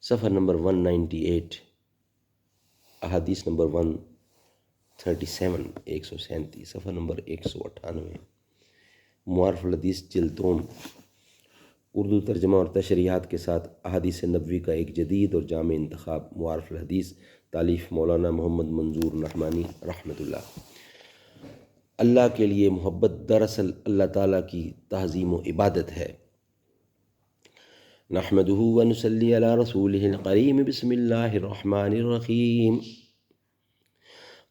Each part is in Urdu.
صفحہ نمبر 198، احادیث نمبر 137، 137، صفحہ نمبر 198، معارف الحدیث جلد 3، اردو ترجمہ اور تشریحات کے ساتھ احادیث نبوی کا ایک جدید اور جامع انتخاب، معارف الحدیث، تالیف مولانا محمد منظور نعمانی رحمۃ اللہ۔ اللہ کے لیے محبت دراصل اللہ تعالیٰ کی تعظیم و عبادت ہے۔ نحمدہ و نصلی علی رسولہ الکریم، بسم اللہ الرحمن الرحیم۔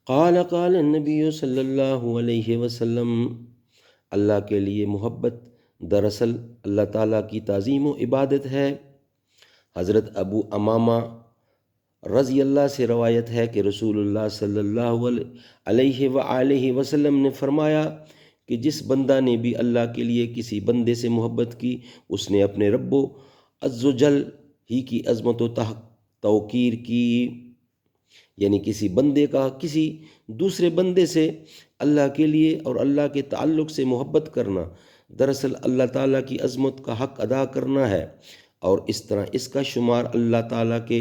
قال النبی صلی اللہ علیہ وسلم، اللہ کے لیے محبت دراصل اللہ تعالیٰ کی تعظیم و عبادت ہے۔ حضرت ابو امامہ رضی اللہ سے روایت ہے کہ رسول اللہ صلی اللہ علیہ وآلہ وسلم نے فرمایا کہ جس بندہ نے بھی اللہ کے لیے کسی بندے سے محبت کی، اس نے اپنے رب و عز و جل ہی کی عظمت و توقیر کی۔ یعنی کسی بندے کا کسی دوسرے بندے سے اللہ کے لیے اور اللہ کے تعلق سے محبت کرنا دراصل اللہ تعالیٰ کی عظمت کا حق ادا کرنا ہے، اور اس طرح اس کا شمار اللہ تعالیٰ کے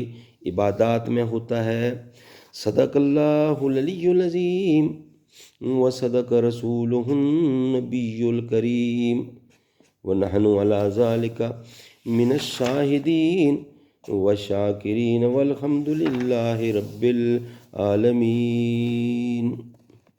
عبادات میں ہوتا ہے۔ صدق اللہ العلی العظیم و صدق رسولہ النبی الکریم ونحن علی ذالک من الشاہدین والشاکرین والحمد للہ رب العالمین۔